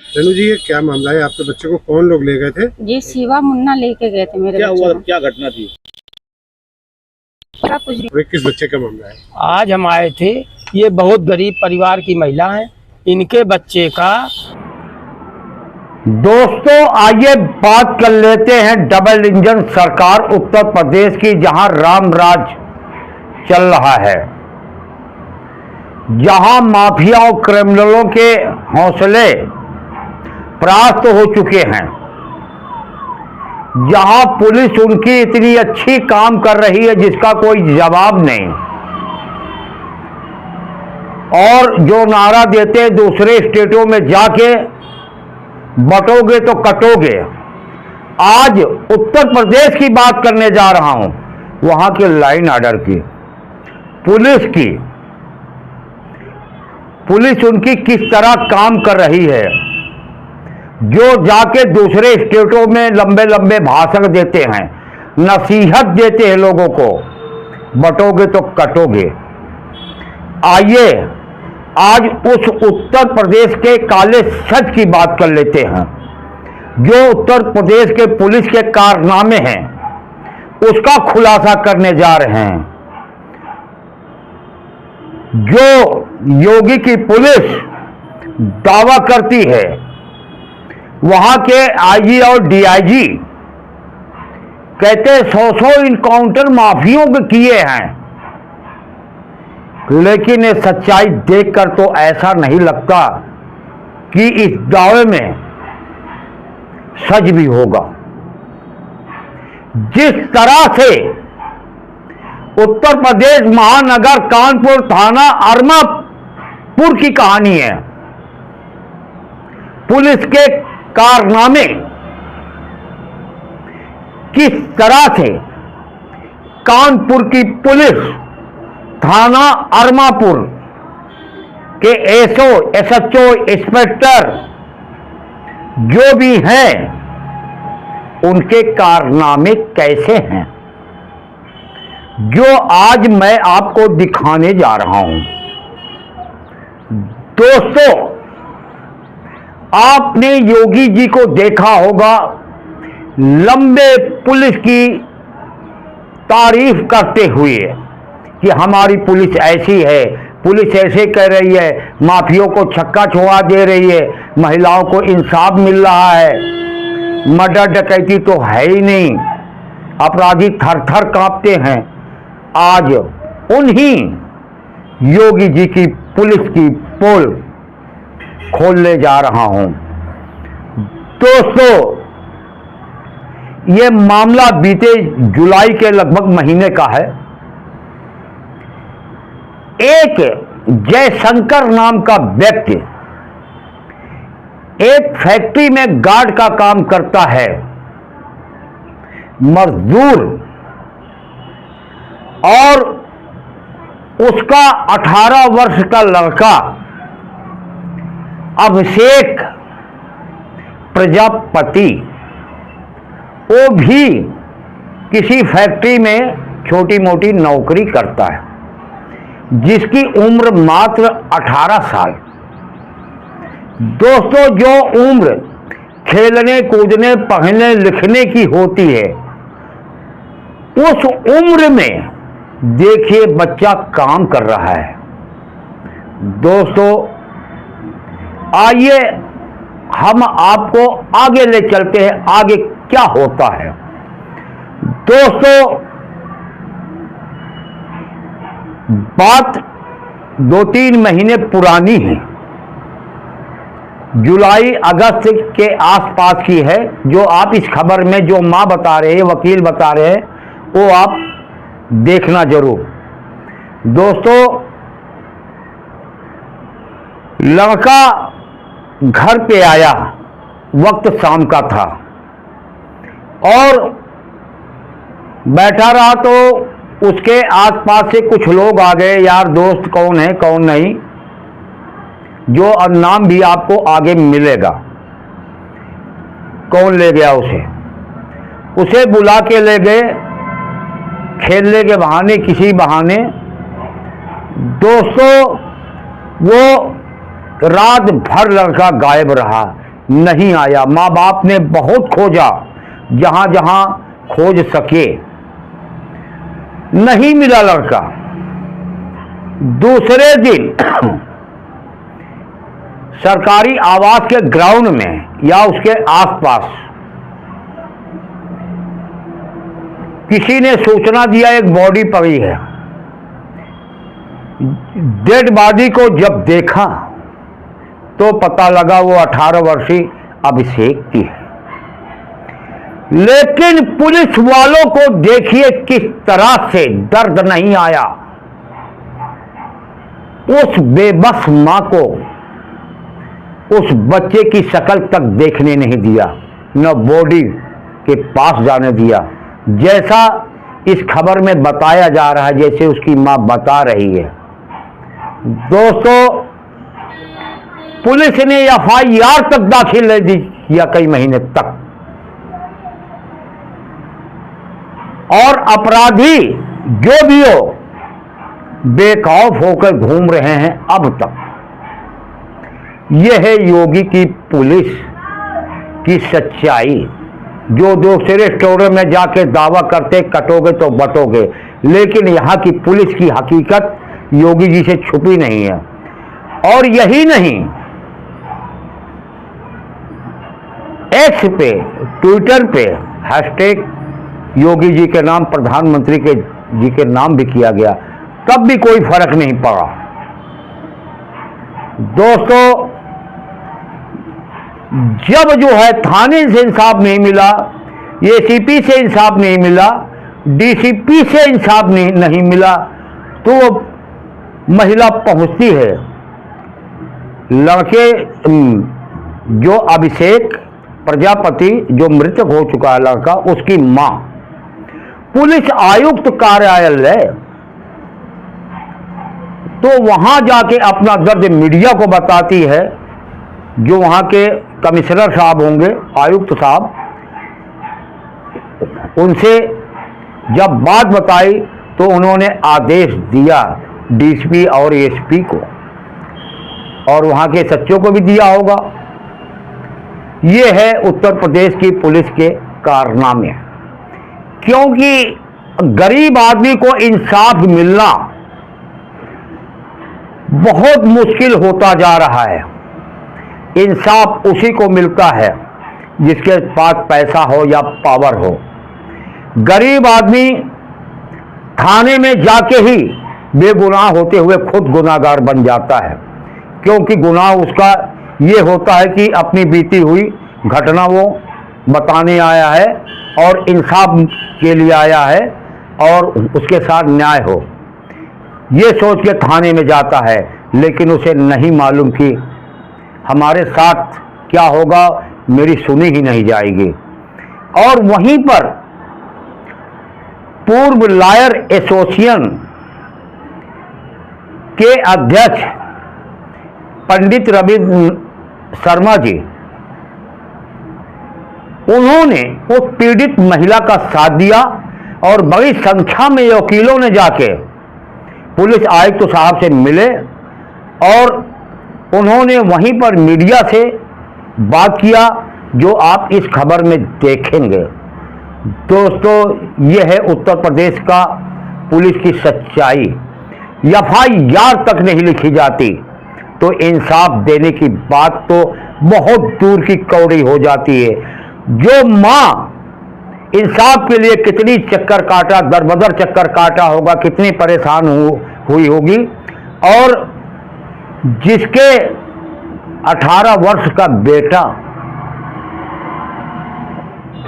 रेणु जी, ये क्या मामला है? आपके बच्चे को कौन लोग ले गए थे? जी शिवा मुन्ना लेके गए थे मेरे क्या बच्चे हुआ, को। क्या घटना थी? पता कुछ नहीं। और किस बच्चे का मामला है? आज हम आए थे, ये बहुत गरीब परिवार की महिला है, इनके बच्चे का। दोस्तों आइए बात कर लेते हैं डबल इंजन सरकार उत्तर प्रदेश की, जहां राम राज चल रहा है, जहां माफिया और क्रिमिनलों के हौसले परास्त हो चुके हैं, जहां पुलिस उनकी इतनी अच्छी काम कर रही है जिसका कोई जवाब नहीं, और जो नारा देते हैं दूसरे स्टेटों में जाके बटोगे तो कटोगे। आज उत्तर प्रदेश की बात करने जा रहा हूं, वहां के लाइन ऑर्डर की, पुलिस उनकी किस तरह काम कर रही है, जो जाके दूसरे स्टेटों में लंबे लंबे भाषण देते हैं, नसीहत देते हैं लोगों को, बटोगे तो कटोगे। आइए आज उस उत्तर प्रदेश के काले सच की बात कर लेते हैं, जो उत्तर प्रदेश के पुलिस के कारनामे हैं उसका खुलासा करने जा रहे हैं। जो योगी की पुलिस दावा करती है, वहां के आईजी और डीआईजी कहते 100 इनकाउंटर माफियों के किए हैं, लेकिन ये सच्चाई देखकर तो ऐसा नहीं लगता कि इस दावे में सच भी होगा। जिस तरह से उत्तर प्रदेश महानगर कानपुर थाना अरमापुर की कहानी है, पुलिस के कारनामे किस तरह से कानपुर की पुलिस थाना अरमापुर के एसएचओ इंस्पेक्टर जो भी हैं, उनके कारनामे कैसे हैं, जो आज मैं आपको दिखाने जा रहा हूं। दोस्तों, आपने योगी जी को देखा होगा लंबे पुलिस की तारीफ करते हुए कि हमारी पुलिस ऐसी है, पुलिस ऐसे कह रही है, माफियों को छक्का छुआ दे रही है, महिलाओं को इंसाफ मिल रहा है, मर्डर डकैती तो है ही नहीं, अपराधी थर थर कांपते हैं। आज उन्हीं योगी जी की पुलिस की पोल खोलने जा रहा हूं। दोस्तों, ये मामला बीते जुलाई के लगभग महीने का है। एक जयशंकर नाम का व्यक्ति एक फैक्ट्री में गार्ड का काम करता है, मजदूर, और उसका 18 वर्ष का लड़का अभिषेक प्रजापति, वो भी किसी फैक्ट्री में छोटी मोटी नौकरी करता है, जिसकी उम्र मात्र 18 साल। दोस्तों, जो उम्र खेलने कूदने पढ़ने लिखने की होती है, उस उम्र में देखिए बच्चा काम कर रहा है। दोस्तों, आइए हम आपको आगे ले चलते हैं, आगे क्या होता है। दोस्तों, बात 2-3 महीने पुरानी है, जुलाई अगस्त के आसपास की है, जो आप इस खबर में जो मां बता रहे हैं, वकील बता रहे हैं, वो आप देखना जरूर। दोस्तों, लड़का घर पे आया, वक्त शाम का था, और बैठा रहा तो उसके आसपास से कुछ लोग आ गए, यार दोस्त कौन है कौन नहीं, जो नाम भी आपको आगे मिलेगा। कौन ले गया उसे बुला के ले गए, खेलने के बहाने, किसी बहाने। दोस्तों, वो रात भर लड़का गायब रहा, नहीं आया। माँ बाप ने बहुत खोजा, जहां जहां खोज सके, नहीं मिला लड़का। दूसरे दिन सरकारी आवास के ग्राउंड में या उसके आसपास किसी ने सूचना दिया एक बॉडी पड़ी है। डेड बॉडी को जब देखा तो पता लगा वो 18 वर्षीय अभिषेक की है। लेकिन पुलिस वालों को देखिए किस तरह से दर्द नहीं आया। उस बेबस मां को उस बच्चे की शक्ल तक देखने नहीं दिया, न बॉडी के पास जाने दिया, जैसा इस खबर में बताया जा रहा है, जैसे उसकी मां बता रही है। दोस्तों, पुलिस ने एफआईआर तक दाखिल नहीं दी या कई महीने तक, और अपराधी जो भी हो बेखौफ होकर घूम रहे हैं अब तक। यह है योगी की पुलिस की सच्चाई, जो दूसरे स्टोरों में जाके दावा करते कटोगे तो बटोगे, लेकिन यहां की पुलिस की हकीकत योगी जी से छुपी नहीं है। और यही नहीं, एक्स पे, ट्विटर पे हैशटैग योगी जी के नाम, प्रधानमंत्री के जी के नाम भी किया गया, तब भी कोई फर्क नहीं पड़ा। दोस्तों, जब जो है थाने से इंसाफ नहीं मिला, एसीपी से इंसाफ नहीं मिला, डीसीपी से इंसाफ नहीं मिला, तो वो महिला पहुंचती है लड़के जो अभिषेक प्रजापति जो मृतक हो चुका है लड़का, उसकी मां पुलिस आयुक्त कार्यालय, तो वहां जाके अपना दर्द मीडिया को बताती है। जो वहां के कमिश्नर साहब होंगे, आयुक्त साहब, उनसे जब बात बताई तो उन्होंने आदेश दिया डीसीपी और एसपी को, और वहां के सचिवों को भी दिया होगा। ये है उत्तर प्रदेश की पुलिस के कारनामे, क्योंकि गरीब आदमी को इंसाफ मिलना बहुत मुश्किल होता जा रहा है। इंसाफ उसी को मिलता है जिसके पास पैसा हो या पावर हो। गरीब आदमी थाने में जाके ही बेगुनाह होते हुए खुद गुनाहगार बन जाता है, क्योंकि गुनाह उसका ये होता है कि अपनी बीती हुई घटना वो बताने आया है और इंसाफ के लिए आया है और उसके साथ न्याय हो, ये सोच के थाने में जाता है। लेकिन उसे नहीं मालूम कि हमारे साथ क्या होगा, मेरी सुनी ही नहीं जाएगी। और वहीं पर पूर्व लॉयर एसोसिएशन के अध्यक्ष पंडित रविंद्र शर्मा जी, उन्होंने उस पीड़ित महिला का साथ दिया और बड़ी संख्या में वकीलों ने जाके पुलिस आयुक्त साहब से मिले और उन्होंने वहीं पर मीडिया से बात किया, जो आप इस खबर में देखेंगे। दोस्तों, यह है उत्तर प्रदेश का पुलिस की सच्चाई। एफआईआर तक नहीं लिखी जाती तो इंसाफ देने की बात तो बहुत दूर की कौड़ी हो जाती है। जो मां इंसाफ के लिए कितनी चक्कर काटा, दरबदर चक्कर काटा होगा, कितनी परेशान हुई होगी, और जिसके 18 वर्ष का बेटा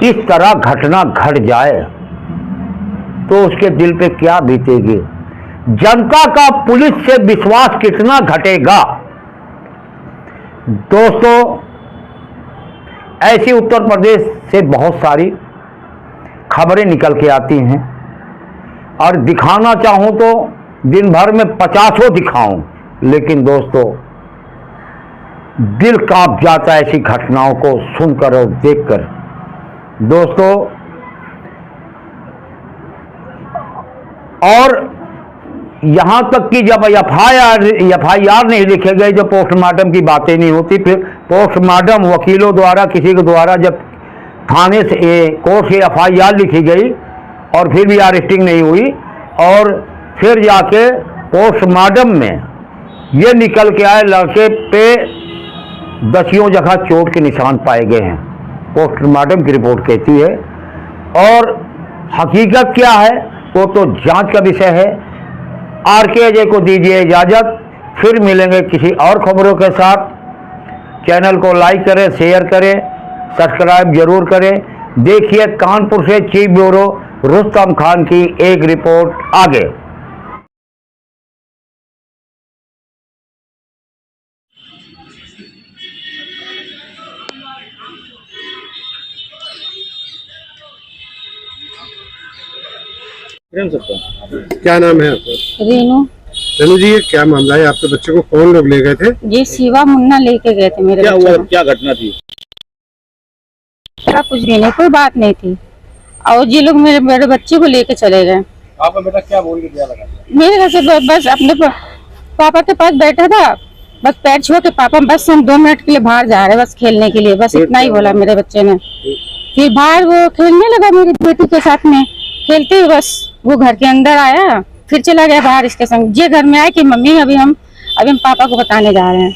इस तरह घटना घट जाए तो उसके दिल पे क्या बीतेगी। जनता का पुलिस से विश्वास कितना घटेगा। दोस्तों, ऐसी उत्तर प्रदेश से बहुत सारी खबरें निकल के आती हैं और दिखाना चाहूं तो दिन भर में 50 दिखाऊं, लेकिन दोस्तों दिल कांप जाता है ऐसी घटनाओं को सुनकर और देखकर। दोस्तों, और यहां तक कि जब एफआईआर नहीं लिखे गए, जब पोस्टमार्टम की बातें नहीं होती, फिर पोस्टमार्टम वकीलों द्वारा किसी के द्वारा जब थाने से कोर्ट से FIR लिखी गई और फिर भी अरेस्टिंग नहीं हुई, और फिर जाके पोस्टमार्टम में ये निकल के आए लड़के पे दसियों जगह चोट के निशान पाए गए हैं, पोस्टमार्टम की रिपोर्ट कहती है। और हकीकत क्या है वो तो जांच का विषय है। RK अजय को दीजिए इजाज़त, फिर मिलेंगे किसी और खबरों के साथ। चैनल को लाइक करें, शेयर करें, सब्सक्राइब जरूर करें। देखिए कानपुर से चीफ ब्यूरो रुस्तम खान की एक रिपोर्ट आगे। क्या नाम है आपका? रेनू। रेनू जी, ये क्या मामला है? आपके बच्चे को कौन लोग ले गए थे? ये शिवा मुन्ना लेके गए थे मेरे क्या बच्चे हुआ? को। क्या घटना थी? क्या कुछ भी नहीं, कोई बात नहीं थी। और ये लोग मेरे बच्चे को लेके चले गए। आपका बेटा क्या बोल के दिया लगा? मेरे घर से बस अपने पापा के पास बैठा था, बस पैर छुआ के पापा बस हम 2 मिनट के लिए बाहर जा रहे हैं बस खेलने के लिए, बस इतना ही बोला मेरे बच्चे ने। फिर बाहर वो खेलने लगा मेरी बेटी के साथ में, खेलते ही बस वो घर के अंदर आया, फिर चला गया बाहर इसके संग। ये घर में आया कि मम्मी अभी हम पापा को बताने जा रहे हैं,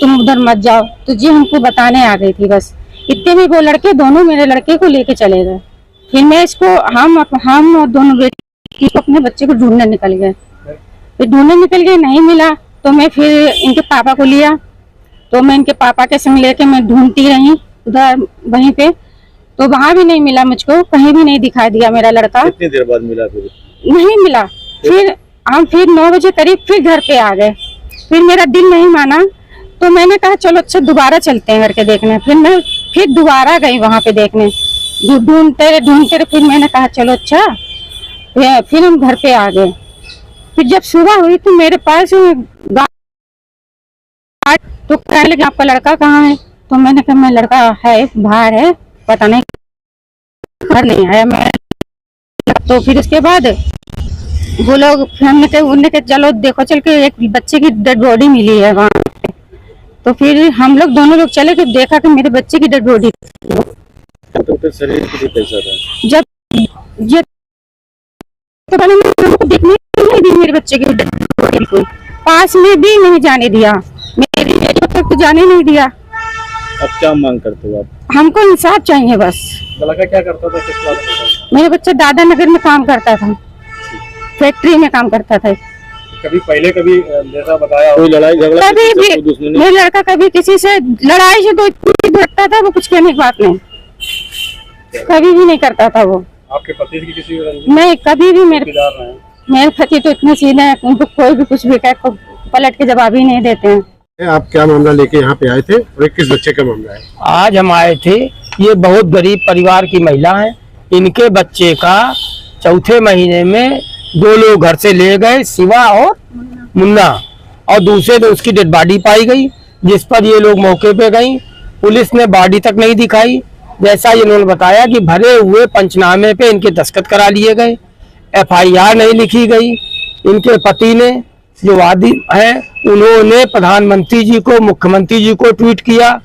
तुम उधर मत जाओ। तो जी हमको बताने आ गई थी बस। इतने में वो लड़के दोनों मेरे लड़के को लेके चले गए। फिर मैं इसको हम और दोनों बेटी को अपने बच्चे को ढूंढने निकल गए। फिर ढूंढने निकल गए, नहीं मिला तो मैं फिर इनके पापा को लिया। तो मैं इनके पापा के संग लेके मैं ढूंढती रही उधर वहीं पे, तो वहां भी नहीं मिला मुझको, कहीं भी नहीं दिखाई दिया मेरा लड़का। कितनी देर बाद मिला? फिर नहीं मिला। फिर हम 9 बजे करीब फिर घर पे आ गए। फिर मेरा दिल नहीं माना तो मैंने कहा चलो अच्छा दोबारा चलते हैं घर के देखने। फिर मैं फिर दोबारा गई वहां पे देखने, ढूंढते फिर मैंने कहा चलो अच्छा। फिर हम घर पे आ गए। फिर जब सुबह हुई तो मेरे पास तो कहने लगे आपका लड़का कहाँ है? तो मैंने कहा मैं लड़का है बाहर है, पता नहीं घर नहीं आया मैं। तो फिर उसके बाद वो लोग हमने कहा चलो देखो चल के एक बच्चे की डेड बॉडी मिली है वहाँ पे। तो फिर हम लोग दोनों लोग चले के देखा कि मेरे बच्चे की डेड बॉडी। तो फिर शरीर की कैसा था? जब ये तो देखने नहीं दी मेरे बच्चे की डेड बॉडी को, पास में भी नहीं जाने दिया, मेरी तक तो जाने नहीं दिया। अब क्या मांग करते हो आप? हमको इंसाफ चाहिए बस। लड़का क्या करता था? किस बात करता? मेरे बच्चा दादा नगर में काम करता था, फैक्ट्री में काम करता था। कभी पहले कभी जैसा बताया कोई लड़ाई झगड़ा कभी भी मेरा लड़का कभी किसी से लड़ाई से तो इतनी भटकता था, वो कुछ कहने की बात नहीं, कभी भी नहीं करता था वो। आपके पति की किसी नहीं, कभी भी मेरे पति तो इतने सीधे हैं, उनको कोई भी कुछ भी कहे पलट के जवाब ही नहीं देते हैं। आप क्या मामला लेके यहाँ पे आए थे और किस बच्चे का मामला है? आज हम आए थे, ये बहुत गरीब परिवार की महिला है, इनके बच्चे का चौथे महीने में 2 लोग घर से ले गए, शिवा और मुन्ना, और दूसरे दिन उसकी डेड बॉडी पाई गई, जिस पर ये लोग मौके पे गई। पुलिस ने बॉडी तक नहीं दिखाई, जैसा इन्होंने बताया कि भरे हुए पंचनामे पे इनके दस्तखत करा लिए गए, FIR नहीं लिखी गई। इनके पति ने जो वादी है उन्होंने प्रधानमंत्री जी को, मुख्यमंत्री जी को ट्वीट किया।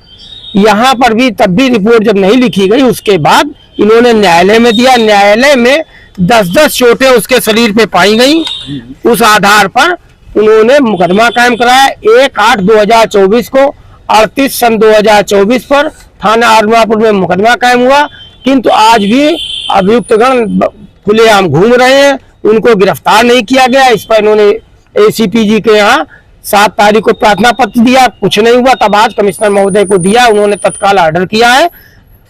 यहाँ पर भी तब भी रिपोर्ट जब नहीं लिखी गई, उसके बाद इन्होंने न्यायालय में दिया। न्यायालय में 10-10 चोटें उसके शरीर पे पाई गई। उस आधार पर उन्होंने मुकदमा कायम कराया 1/8/2024 को, 38 सन 2024 पर थाना आरमापुर में मुकदमा कायम हुआ। किंतु आज भी अभियुक्तगण खुलेआम घूम रहे हैं, उनको गिरफ्तार नहीं किया गया। इस पर इन्होंने ACP जी के यहाँ 7 तारीख को प्रार्थना पत्र दिया, कुछ नहीं हुआ। तब आज कमिश्नर महोदय को दिया, उन्होंने तत्काल ऑर्डर किया है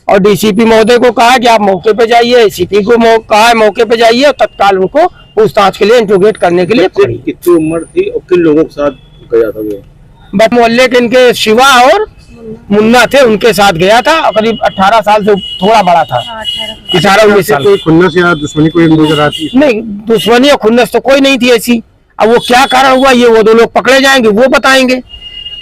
और DCP महोदय को कहा कि आप मौके पे जाइए, ACP को कहा है मौके पे जाइए और तत्काल उनको पूछताछ के लिए इंट्रोगेट करने के लिए। कितनी उम्र थी और किन लोगों के साथ गया था वो? बस मोहल्ले के इनके शिवा और मुन्ना थे, उनके साथ गया था। करीब 18 साल से थोड़ा बड़ा था, 18-19 साल। कोई खुन्नस या दुश्मनी कोई नजर आती? नहीं, दुश्मनी या खुन्नस तो कोई नहीं थी ऐसी। अब वो क्या कारण हुआ ये वो 2 लोग पकड़े जाएंगे, वो बताएंगे।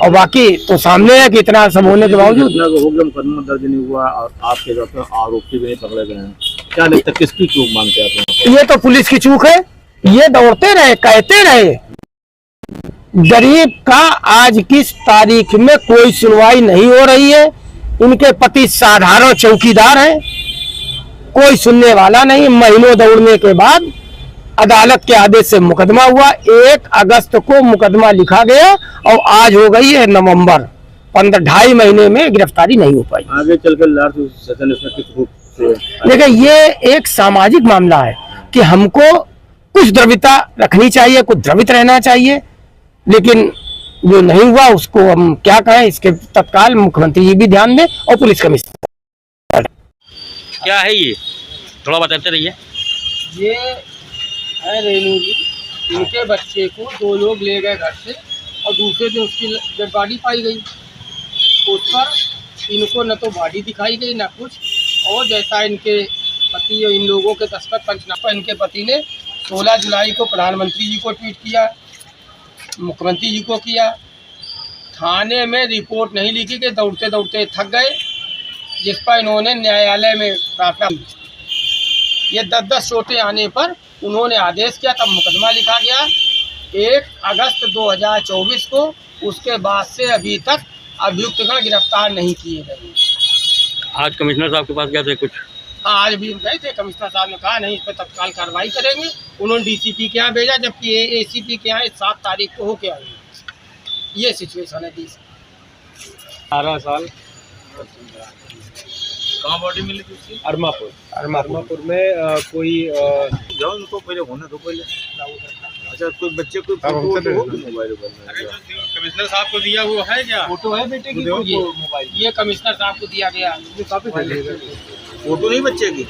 और बाकी तो सामने है कि इतना सब होने के बावजूद मुकदमा दर्ज नहीं हुआ और आपके आरोपी भी नहीं पकड़े गए हैं। क्या लगता है किसकी चूक मानते हैं आप? ये तो पुलिस की चूक है। ये दौड़ते रहे, कहते रहे, गरीब का आज किस तारीख में कोई सुनवाई नहीं हो रही है। इनके पति साधारण चौकीदार हैं, कोई सुनने वाला नहीं। महीनों दौड़ने के बाद अदालत के आदेश से मुकदमा हुआ। 1 अगस्त को मुकदमा लिखा गया और आज हो गई है नवंबर। 2.5 महीने में गिरफ्तारी नहीं हो पाई। आगे चलकर लास्ट सेशन इसमें किस रूप से? देखिए, ये एक सामाजिक मामला है कि हमको कुछ द्रविता रखनी चाहिए, कुछ द्रवित रहना चाहिए, लेकिन जो नहीं हुआ उसको हम क्या कहें। इसके तत्काल मुख्यमंत्री जी भी ध्यान दें और पुलिस कमिश्नर। क्या है ये, थोड़ा बताते रहिए। ये है रेणु जी, इनके बच्चे को 2 लोग ले गए घर से और दूसरे दिन उसकी डेड बॉडी पाई गई। उस पर इनको न तो बॉडी दिखाई गई न कुछ, और जैसा इनके पति और इन लोगों के दस्तखत पंचनामा, इनके पति ने 16 जुलाई को प्रधानमंत्री जी को ट्वीट किया, मुख्यमंत्री जी को किया। थाने में रिपोर्ट नहीं लिखी कि दौड़ते दौड़ते थक गए, जिस पर इन्होंने न्यायालय में प्रार्थना की। ये 10-10 चोटें आने पर उन्होंने आदेश किया, तब मुकदमा लिखा गया 1 अगस्त 2024 को। उसके बाद से अभी तक अभियुक्तगण गिरफ्तार नहीं किए गए। आज कमिश्नर साहब के पास गए थे कुछ? हाँ, आज भी गए थे। कमिश्नर साहब ने कहा नहीं, इस पर तत्काल कार्रवाई करेंगे। उन्होंने डीसीपी के यहाँ भेजा, जबकि एसीपी के यहाँ 7 तारीख को होके आई। ये सिचुएशन है। 18 साल। कहाँ बॉडी मिली थी उसकी? अरमापुर में कोई जाओ उनको पहले होने दो पहले। अच्छा, कोई बच्चे कोई मोबाइल कमिश्नर साहब को दिया हुआ है क्या? फोटो है बेटे की? मोबाइल ये कमिश्नर साहब को दिया गया। फोटो नहीं बच्चे की?